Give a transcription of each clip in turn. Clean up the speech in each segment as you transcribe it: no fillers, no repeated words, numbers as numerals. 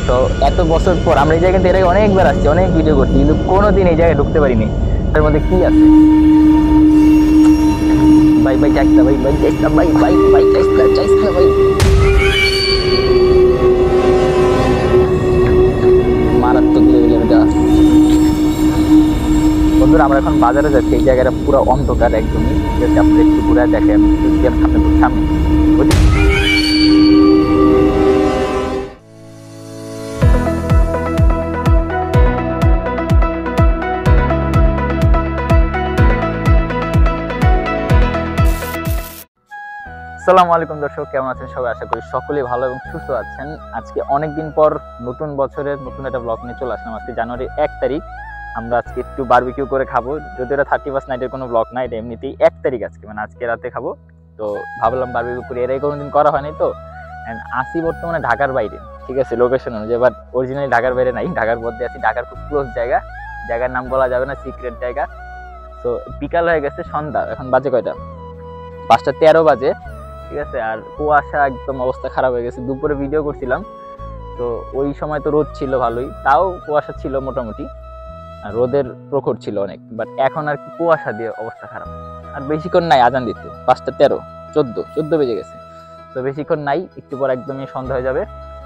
তো এত বছর পর আমরা এই জায়গাতে এর আগে অনেকবার আসছি, অনেক ভিডিও করছি, কিন্তু কোনোদিন এই জায়গায় ঢুকতে পারিনি। তার মধ্যে কি আছে? ভাই ভাই যাইস না, ভাই ভাই যাইস না, ভাই ভাই ভাই যাইস না ভাই। মারাত্মক লেভেলের গাছ। বন্ধুরা আমরা এখন বাজারে যাচ্ছি, এই জায়গাটা পুরো অন্ধকার একদমই। ঠিক আছে, আপনারা একটু ঘুরে দেখেন সামনে। আসসালামু আলাইকুম দর্শক, কেমন আছেন সবাই? আশা করি সকলেই ভালো এবং সুস্থ আছেন। আজকে অনেকদিন পর নতুন বছরের নতুন একটা ব্লগ নিয়ে চলে আসলাম। আজকে জানুয়ারি 1 তারিখ। আমরা আজকে একটু বারবিকিউ করে খাবো, যদি এটা 31st নাইটের কোনো ব্লগ না, এটা এমনিতেই 1 তারিখ আজকে, মানে আজকে রাতে খাবো। তো ভাবলাম বারবিকিউ করি, এর আগে কোনোদিন করা হয়নি তো। আসি বর্তমানে ঢাকার বাইরে, ঠিক আছে, লোকেশন অনুযায়ী, বাট অরিজিনালি ঢাকার বাইরে নাই, ঢাকার মধ্যে আছি। ঢাকার খুব ক্লোজ জায়গার নাম বলা যাবে না, সিক্রেট জায়গা। তো বিকাল হয়ে গেছে, সন্ধ্যা, এখন বাজে কয়টা? 5:13 বাজে, ঠিক আছে। আর কুয়াশা, একদম অবস্থা খারাপ হয়ে গেছে। দুপুরে ভিডিও করছিলাম, তো ওই সময় তো রোদ ছিল ভালোই, তাও কুয়াশা ছিল মোটামুটি, আর রোদের প্রখর ছিল অনেক। বাট এখন আর কি কুয়াশা দিয়ে অবস্থা খারাপ। আর বেশিক্ষণ নাই আজান দিতে, 5:13, 14 বেজে গেছে। তো বেশিক্ষণ নাই, একটু পর একদমই সন্ধ্যা হয়ে যাবে।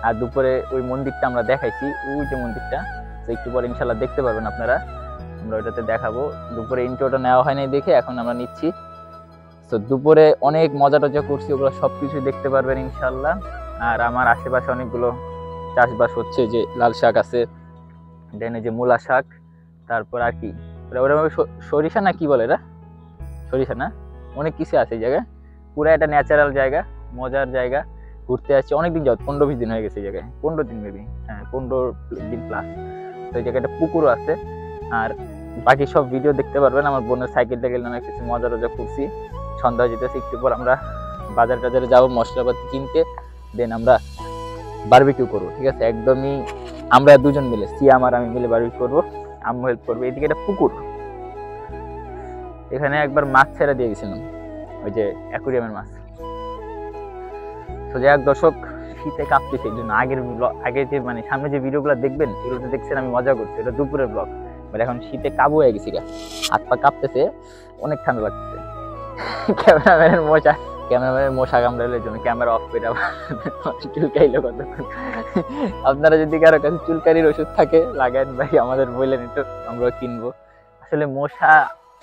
আর দুপুরে ওই মন্দিরটা আমরা দেখাইছি, ওই যে মন্দিরটা, তো একটু পর ইনশাল্লাহ দেখতে পারবেন আপনারা, আমরা ওইটাতে দেখাবো। দুপুরে ইন্ট্রোটা নেওয়া হয় নাই দেখে এখন আমরা নিচ্ছি। তো দুপুরে অনেক মজা টজা করছি, ওগুলো সবকিছু দেখতে পারবেন ইনশাল্লাহ। আর আমার আশেপাশে অনেকগুলো চাষবাস হচ্ছে, যে লাল শাক আছে, দেন যে মূলা শাক, তারপর আর কি ওরা সরিষা না কি বলে, এরা সরিষা না, অনেক কিছু আছে এই জায়গায়। পুরো একটা ন্যাচারাল জায়গা, মজার জায়গা। ঘুরতে আসছি অনেকদিন যাবত, 15-20 দিন হয়ে গেছে এই জায়গায়, 15 দিন মেবি, হ্যাঁ 15 দিন প্লাস। তো এই জায়গাটা পুকুরও আছে। আর বাকি সব ভিডিও দেখতে পারবেন। আমার বোনের সাইকেল টাইকেল নামে কিছু মজা টজা করছি। সন্ধ্যা যেতেছে, একটু পর আমরা বাজার টাজারে যাবো মশলাপাতি কিনতে, দেন আমরা বারবিকিউ করবো, ঠিক আছে। একদমই আমরা দুজন মিলে, সিয়াম আর আমি মিলে বারবিকিউ করবো, আম্মু হেল্প করবো। এদিকে একটা পুকুর, এখানে একবার মাছ ছেড়ে দিয়ে গেছিলাম, ওই যে অ্যাকুরিয়ামের মাছ। তো যাই হোক দর্শক, শীতে কাঁপতেছে, এই জন্য আগে যে মানে সামনে যে ভিডিওগুলো দেখবেন, এগুলোতে দেখছেন আমি মজা করছি, এটা দুপুরের ব্লগ। বাট এখন শীতে কাবু হয়ে গেছি, হাত পা কাঁপতেছে, অনেক ঠান্ডা লাগতেছে। ক্যামেরাম্যানের মশা কামড়ালের জন্য ক্যামেরা অফ করে চুলকাইলো কতক্ষণ। আপনারা যদি কারো কাছে চুলকানির ওষুধ থাকে লাগান ভাই, আমাদের বললেন একটু, আমরাও কিনবো। আসলে মশা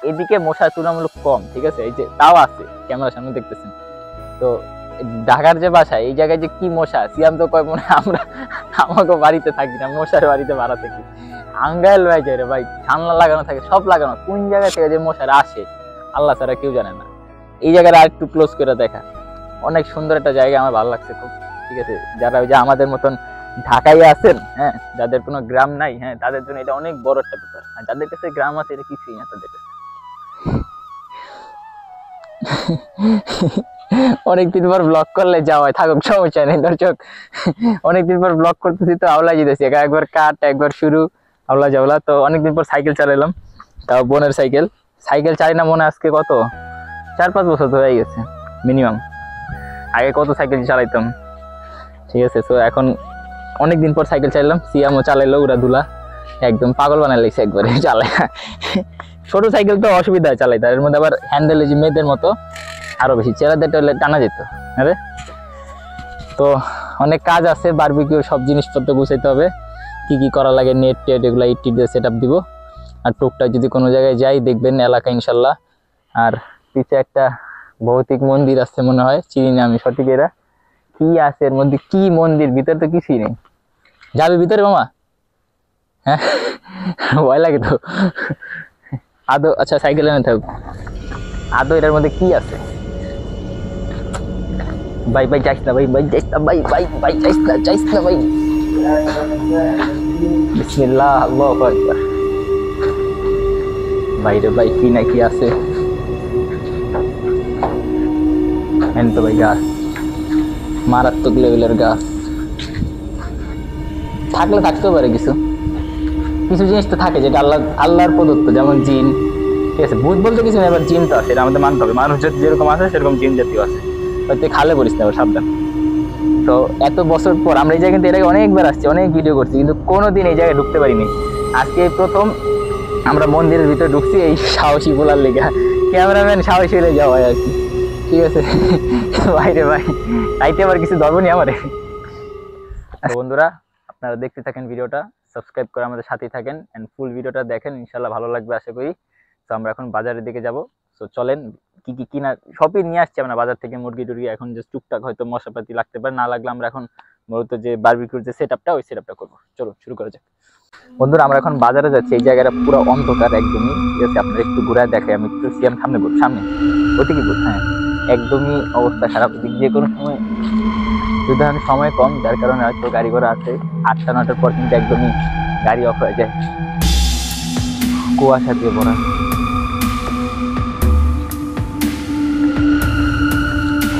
এদিকে মশা তুলনামূলক কম, ঠিক আছে, এই যে তাও আছে, ক্যামেরার সামনে দেখতেছেন। তো ঢাকার যে বাসায়, এই জায়গায় যে কি মশা, সিয়াম তো কয় মনে আমরা আমাকে বাড়িতে থাকি না, মশার বাড়িতে ভাড়া থাকি। আঙ্গাইল ভাই যায় রে ভাই, জানলা লাগানো থাকে, সব লাগানো, কোন জায়গা থেকে যে মশার আসে আল্লাহ ছাড়া কেউ জানে না। এই জায়গাটা আর একটু ক্লোজ করে দেখা, অনেক সুন্দর একটা জায়গা, আমার ভালো লাগছে খুব, ঠিক আছে। যারা ওই যে আমাদের মতন ঢাকায় আছেন, হ্যাঁ, যাদের কোনো গ্রাম নাই, হ্যাঁ, তাদের জন্য এটা অনেক বড় একটা ব্যাপার। আর যাদের কাছে গ্রাম আছে, এটা কিছুই না তাদের কাছে। অনেকদিন পর ব্লগ করলে যাওয়ায় থাকুক, সমস্যা নেই দর্শক। অনেকদিন পর ব্লগ করতেছি, তো আওলা যেতেছি, একবার কাট একবার শুরু, আওলা যাওলা। তো অনেকদিন পর সাইকেল চালাইলাম, তাও বোনের সাইকেল চালাই না মনে আজকে কত 4-5 বছর তো হয়ে গেছে মিনিমাম। আগে কত সাইকেল চালাইতাম, ঠিক আছে। তো এখন অনেকদিন পর সাইকেল চালাইলাম, সিয়ামও চালাইলো, উড়া ধুলা একদম পাগল বানাই লাগছে একবারে চালাই। ছোট সাইকেল তো অসুবিধা হয় চালাইতে, এর মধ্যে আবার হ্যান্ডেল যে মেয়েদের মতো আরো বেশি, ছেলেদের টানা যেত। আরে তো অনেক কাজ আছে, বারবিকিউর সব জিনিসপত্র গুছাইতে হবে, কি কি করা লাগে, নেট টেট এগুলো ইট দিয়ে সেট আপ দিব। আর টুকটাক যদি কোনো জায়গায় যাই দেখবেন এলাকা ইনশাল্লাহ। আর পিছে একটা ভৌতিক মন্দির আছে মনে হয়, চিনি না আমি সঠিক, এরা কি আছে এর মধ্যে, কি মন্দির, ভিতরে তো কিছুই নেই। যাবে ভিতরে মামা? হ্যাঁ, ভয় লাগে তো আদৌ। আচ্ছা সাইকেল এনে থাক, আদৌ এটার মধ্যে কি আছে? ভাই ভাই যাইস না, ভাই ভাই যাইস না, ভাই ভাই ভাই যাইস না ভাই। বিসমিল্লাহ, আল্লাহু আকবার। বাইরে ভাই কি না কি আছে, তো ভাই গাছ, মারাত্মক লেভেলের গাছ, থাকলে থাকতেও পারে কিছু কিছু জিনিস তো থাকে যেটা আল্লাহর প্রদত্ত, যেমন জিন, ঠিক আছে। ভূত বলতে কিছু নেই, এবার জিন তো আছে, এটা আমাদের মানতে হবে। মানুষ যেরকম আছে সেরকম জিন জাতীয় আছে, হয়তো খালে পড়িস না, সাবধান। তো এত বছর পর আমরা এই জায়গায় কিন্তু এর আগে অনেকবার আসছি, অনেক ভিডিও করছি, কিন্তু কোনোদিন এই জায়গায় ঢুকতে পারিনি। আজকে এই প্রথম আমরা মন্দিরের ভিতরে ঢুকছি, এই সাহসী বলার লেগা ক্যামেরাম্যান সাহসী হয়ে যাওয়া আর কি। ঠিক আছে বাইরে ভাই তাইতে আবার কিছু ধরবনি আমারে। বন্ধুরা আপনারা দেখতে থাকেন ভিডিওটা, সাবস্ক্রাইব করে আমাদের সাথেই থাকেন এন্ড ফুল ভিডিওটা দেখেন, ইনশাল্লাহ ভালো লাগবে আশা করি। তো আমরা এখন বাজারের দিকে যাব। তো চলেন কি কি কিনা সবই নিয়ে আসছি আমরা বাজার থেকে, মুরগি টুরগি, এখন যে টুকটাক হয়তো মশলাপাতি লাগতে পারে, না লাগলে আমরা এখন মূলত যে বারবিকিউর যে সেটআপটা ওই সেটআপটা করবো। চলো শুরু করা যাক। বন্ধুরা আমরা এখন বাজারে যাচ্ছি, এই জায়গাটা পুরো অন্ধকার একদমই। ঠিক আছে, আপনারা একটু ঘুরায় দেখাই, আমি একটু সিএম সামনে সামনে ওদিকে হ্যাঁ একদমই অবস্থা খারাপ। যে কোনো সময় যদি সময় কম, যার কারণে হয়তো গাড়ি ঘোড়া আছে 8টা 9টার পর কিন্তু একদমই গাড়ি অফ হয়ে যায়, কুয়াশা দিয়ে ভরা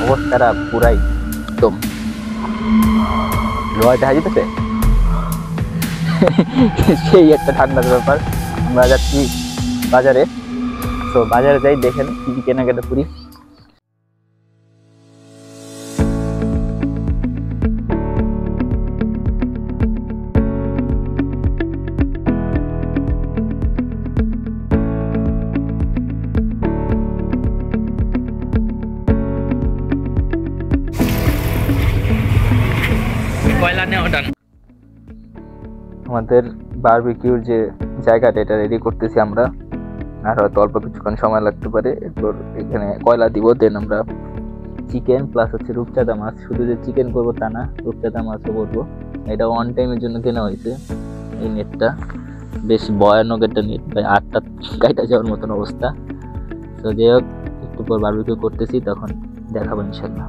অবস্থাটা পুরাই একদম লোয়া দেখা যেতেছে সেই একটা ঠান্ডার ব্যাপার। আমরা যাচ্ছি বাজারে, তো বাজারে যাই, দেখেন কি কি কেনাকাটা করি। আমাদের বারবিকিউর যে জায়গাটা এটা রেডি করতেছি আমরা, আর হয়তো অল্প কিছুক্ষণ সময় লাগতে পারে। এরপর এখানে কয়লা দিব, দেন আমরা চিকেন প্লাস হচ্ছে রূপচাঁদা মাছ, শুধু যে চিকেন করবো তা না, রূপচাঁদা মাছও করবো। এটা ওয়ান টাইমের জন্য কেনা হয়েছে। এই নেটটা বেশ ভয়ানক একটা নেট, ভাই 8টা গাইটা যাওয়ার মতন অবস্থা। তো যাই হোক, একটু পর বারবিকিউ করতেছি, তখন দেখাবো ইনশাল্লাহ।